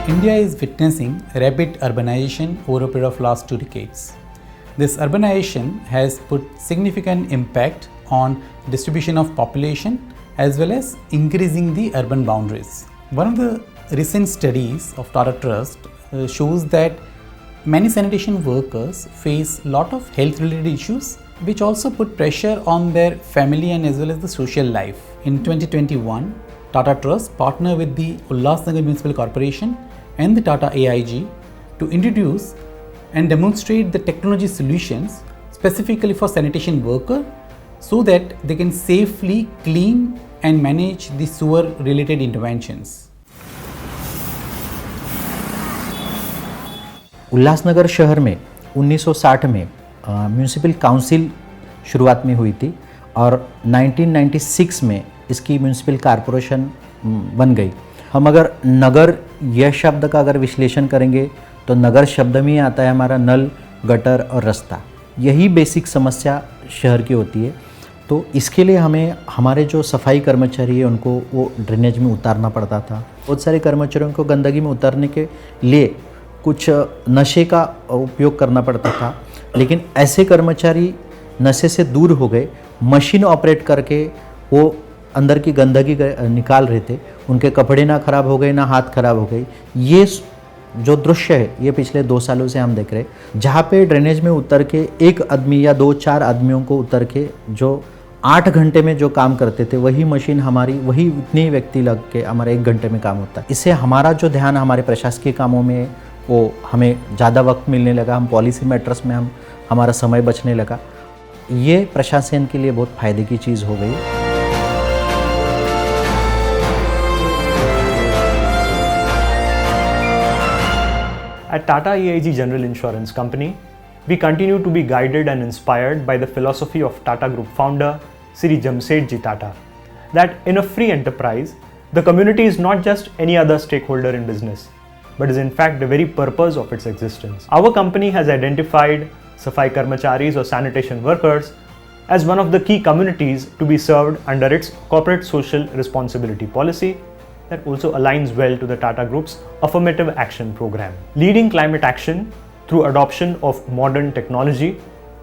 India is witnessing rapid urbanization over a period of last 2 decades. This urbanization has put significant impact on distribution of population as well as increasing the urban boundaries. One of the recent studies of Tata Trust shows that many sanitation workers face a lot of health related issues which also put pressure on their family and as well as the social life. In 2021, Tata Trust partnered with the Ulhasnagar Municipal Corporation and the Tata AIG to introduce and demonstrate the technology solutions specifically for sanitation workers so that they can safely clean and manage the sewer related interventions. Ulhasnagar शहर में 1960 में municipal council शुरुआत में हुई थी और 1996 में इसकी म्यूनिसिपल कॉरपोरेशन बन गई। हम अगर नगर यह शब्द का अगर विश्लेषण करेंगे तो नगर शब्द में ही आता है हमारा नल, गटर और रास्ता। यही बेसिक समस्या शहर की होती है। तो इसके लिए हमें हमारे जो सफाई कर्मचारी है उनको वो ड्रेनेज में उतारना पड़ता था। बहुत सारे कर्मचारियों को गंदगी में उतारने के लिए कुछ नशे का उपयोग करना पड़ता था, लेकिन ऐसे कर्मचारी नशे से दूर हो गए, मशीन ऑपरेट करके वो अंदर की गंदगी निकाल रहे थे। उनके कपड़े ना ख़राब हो गए, ना हाथ ख़राब हो गए। ये जो दृश्य है ये पिछले 2 सालों से हम देख रहे हैं, जहाँ पे ड्रेनेज में उतर के एक आदमी या 2-4 आदमियों को उतर के जो 8 घंटे में जो काम करते थे वही मशीन हमारी वही इतने व्यक्ति लग के हमारा 1 घंटे में काम होता है। इससे हमारा जो ध्यान हमारे प्रशासकीय कामों में वो हमें ज़्यादा वक्त मिलने लगा, हम पॉलिसी मैटर्स में हमारा समय बचने लगा। ये प्रशासन के लिए बहुत फ़ायदे की चीज़ हो गई। At Tata AIG General Insurance Company, we continue to be guided and inspired by the philosophy of Tata Group founder Sri Jamsetji Tata, that in a free enterprise, the community is not just any other stakeholder in business, but is in fact the very purpose of its existence. Our company has identified Safai Karmacharis or sanitation workers as one of the key communities to be served under its corporate social responsibility policy that also aligns well to the Tata Group's affirmative action program. Leading climate action through adoption of modern technology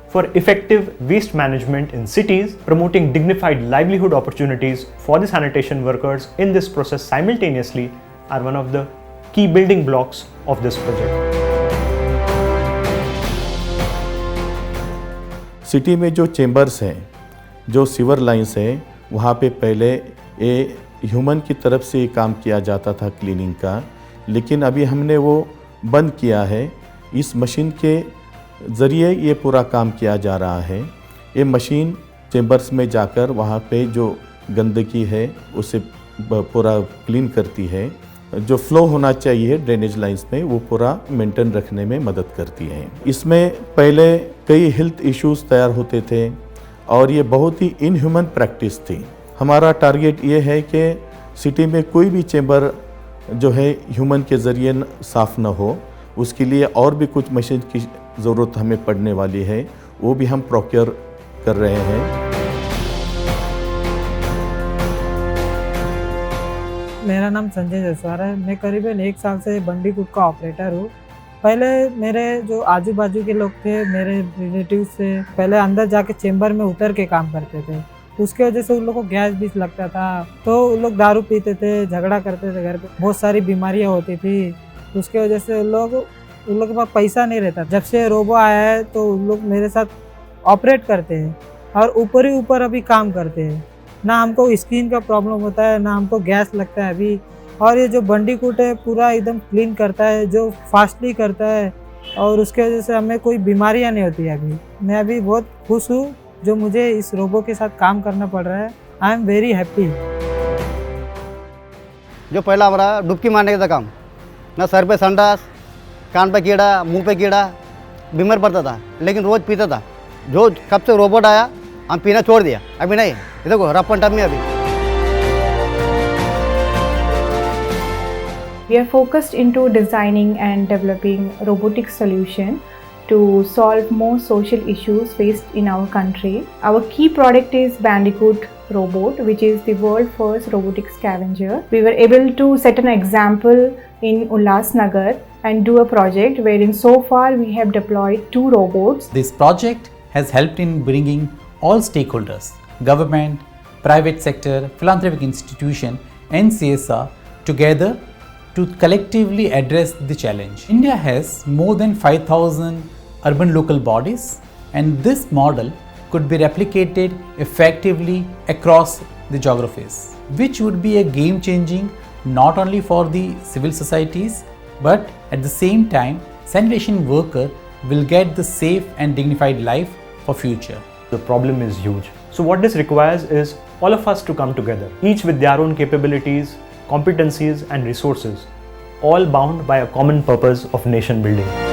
for effective waste management in cities, promoting dignified livelihood opportunities for the sanitation workers in this process simultaneously are one of the key building blocks of this project. City में जो chambers हैं, जो sewer lines हैं, वहाँ पे पहले ये human की तरफ से ये काम किया जाता था क्लीनिंग का, लेकिन अभी हमने वो बंद किया है। इस मशीन के ज़रिए ये पूरा काम किया जा रहा है। ये मशीन चेंबर्स में जाकर वहाँ पे जो गंदगी है उसे पूरा क्लीन करती है। जो फ्लो होना चाहिए ड्रेनेज लाइंस में वो पूरा मेंटेन रखने में मदद करती है। इसमें पहले कई हेल्थ इश्यूज तैयार होते थे और ये बहुत ही इनह्यूमन प्रैक्टिस थी। हमारा टारगेट ये है कि सिटी में कोई भी चेंबर जो है ह्यूमन के ज़रिए साफ़ न हो, उसके लिए और भी कुछ मशीन की ज़रूरत हमें पड़ने वाली है, वो भी हम प्रोक्योर कर रहे हैं। मेरा नाम संजय जसवार है। मैं करीबन 1 साल से बंडीकुट का ऑपरेटर हूँ। पहले मेरे जो आजू बाजू के लोग थे, मेरे रिलेटिव्स से पहले अंदर जाके चेंबर में उतर के काम करते थे। उसके वजह से उन लोगों को गैस भी लगता था, तो उन लोग दारू पीते थे, झगड़ा करते थे, घर पे बहुत सारी बीमारियाँ होती थी। उसके वजह से उन लोग के पास पैसा नहीं रहता। जब से रोबो आया है तो उन लोग मेरे साथ ऑपरेट करते हैं और ऊपर ही ऊपर अभी काम करते हैं। ना हमको स्किन का प्रॉब्लम होता है, ना हमको गैस लगता है अभी। और ये जो बंडीकुट है पूरा एकदम क्लीन करता है, जो फास्टली करता है और उसके वजह से हमें कोई बीमारियां नहीं होती है। अभी मैं अभी बहुत खुश हूँ जो मुझे इस रोबो के साथ काम करना पड़ रहा है। I am very happy. जो पहला हमारा डुबकी मारने का था काम, ना सर पे संडास, कान पे कीड़ा, मुंह पे कीड़ा, बीमार पड़ता था, लेकिन रोज़ पीता था। जो कब से रोबोट आया हम पीना छोड़ दिया, अभी नहीं। ये देखो रफ एंड टफ में अभी। We are focused into designing and developing robotic solution to solve more social issues faced in our country. Our key product is Bandicoot robot, which is the world first robotic scavenger. We were able to set an example in Ulhasnagar and do a project wherein so far we have deployed 2 robots. This project has helped in bringing all stakeholders, government, private sector, philanthropic institution and CSR together to collectively address the challenge. India has more than 5,000 urban local bodies, and this model could be replicated effectively across the geographies, which would be a game changing not only for the civil societies, but at the same time sanitation worker will get the safe and dignified life for future. The problem is huge. So what this requires is all of us to come together, each with their own capabilities, competencies and resources, all bound by a common purpose of nation building.